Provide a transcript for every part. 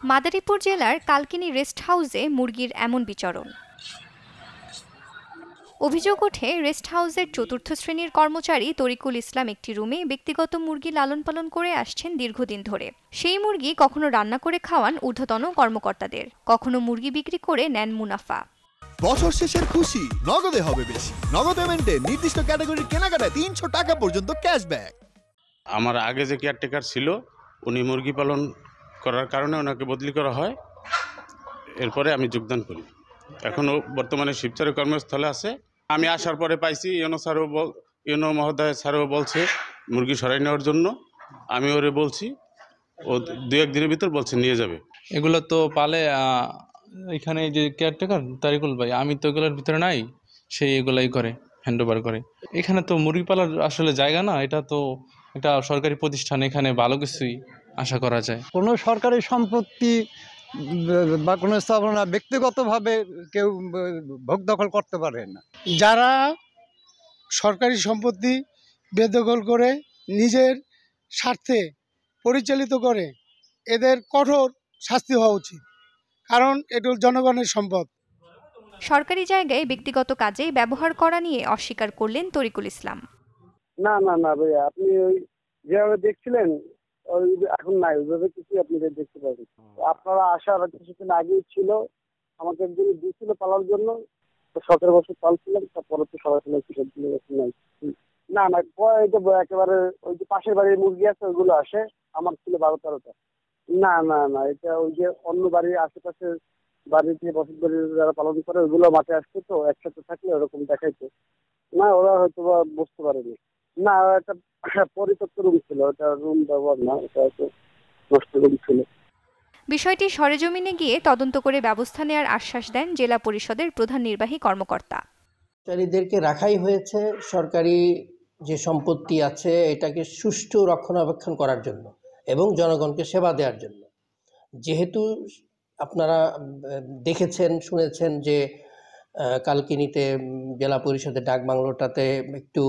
মাদারীপুর জেলার কালকিনি রেস্ট হাউসে মুরগির এমন বিচরণ। অভিযোগ ওঠে, রেস্ট হাউসের চতুর্থ শ্রেণীর কর্মচারী তরিকুল ইসলাম একটি রুমে ব্যক্তিগত মুরগি লালন পালন করে আসছেন দীর্ঘদিন ধরে। সেই মুরগি কখনো রান্না করে খাওয়ান ঊর্ধ্বতন কর্মকর্তাদের, কখনো মুরগি বিক্রি করে নেন মুনাফা। বছর শেষের খুশি নগদে হবে বেশি। নগদ পেমেন্টে নির্দিষ্ট ক্যাটাগরির কেনাকাটায় ৩০০ টাকা পর্যন্ত ক্যাশব্যাক। আমার আগে যে কেয়ারটেকার ছিল, উনি মুরগি পালন করার কারণে ওনাকে বদলি করা হয়। এরপরে আমি যোগদান করি। এখনও বর্তমানে শিবচরে কর্মস্থলে আছে। আমি আসার পরে পাইছি ইউনো মহোদয় স্যারও বলছে মুরগি সরাই নেওয়ার জন্য। আমি ওরে বলছি, ও ২-১ দিনের ভিতর বলছে নিয়ে যাবে। এগুলো তো পালে এখানে যে কেয়ারটেকার তারিকুল ভাই, আমি তো এগুলোর ভিতরে নাই, সেই এগুলাই করে, হ্যান্ড ওভার করে। এখানে তো মুরগি পালার আসলে জায়গা না, এটা তো একটা সরকারি প্রতিষ্ঠান, এখানে ভালো কিছুই আশা করা যায়। কোনো সরকারি সম্পত্তি বা কোনো স্থাপনা ব্যক্তিগতভাবে কেউ ভোগ দখল করতে পারে না। যারা সরকারি সম্পত্তি বেদখল করে নিজের স্বার্থে পরিচালিত করে, এদের কঠোর শাস্তি হওয়া উচিত, কারণ এটা জনগণের সম্পদ। সরকারি জায়গায় ব্যক্তিগত কাজে ব্যবহার করা নিয়ে অস্বীকার করলেন তরিকুল ইসলাম। না না না ভাইয়া, আপনি ওই যেভাবে দেখছিলেন এখন নাই, ওইভাবে কিছু আপনি দেখতে পাবেন। আপনারা আসার কিছুদিন আগেই ছিল, আমাকে একদিন দিয়েছিল পালার জন্য, 17 বছর পালছিলাম, তারপরে তো সবাই নাই। না না, একেবারে ওই যে পাশের বাড়ির মুরগি আছে ওইগুলো আসে, আমার ছিল 12-13টা। না না না, এটা ওই যে অন্য বাড়ির আশেপাশে বাড়িতে বসত বাড়ির যারা পালন করে ওইগুলো মাঠে আসতো, তো একসাথে থাকলে ওরকম দেখাইতো না, ওরা হয়তো বা বুঝতে পারেনি। না, একটা পরিত্যক্ত রুম ছিল, ওটা রুম ব্যবহার না, ওটা হয়তো নষ্ট রুম ছিল। বিষয়টি সরেজমিনে গিয়ে তদন্ত করে ব্যবস্থা নেওয়ার আশ্বাস দেন জেলা পরিষদের প্রধান নির্বাহী কর্মকর্তা। কর্মচারীদেরকে রাখাই হয়েছে সরকারি যে সম্পত্তি আছে এটাকে সুষ্ঠু রক্ষণাবেক্ষণ করার জন্য এবং জনগণকে সেবা দেওয়ার জন্য। যেহেতু আপনারা দেখেছেন শুনেছেন যে কালকিনিতে জেলা পরিষদের ডাকবাংলোটাতে একটু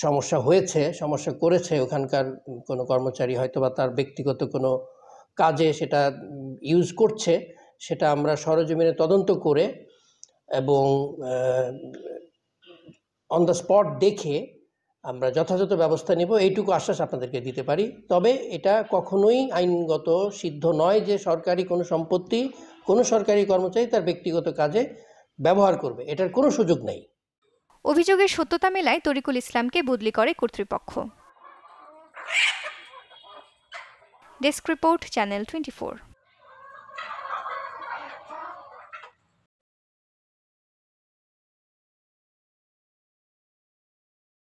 সমস্যা করেছে ওখানকার কোনো কর্মচারী, হয়তো বা তার ব্যক্তিগত কোনো কাজে সেটা ইউজ করছে, সেটা আমরা সরেজমিনে তদন্ত করে এবং অন দ্য স্পট দেখে আমরা যথাযথ ব্যবস্থা নেব, এইটুকু আশ্বাস আপনাদেরকে দিতে পারি। তবে এটা কখনোই আইনগত সিদ্ধ নয় যে সরকারি কোনো সম্পত্তি কোনো সরকারি কর্মচারী তার ব্যক্তিগত কাজে ব্যবহার করবে, এটার কোনো সুযোগ নেই। অভিযোগের সত্যতা মেলায় তরিকুল ইসলামকে বদলি করে কর্তৃপক্ষ। Desk report, channel 24।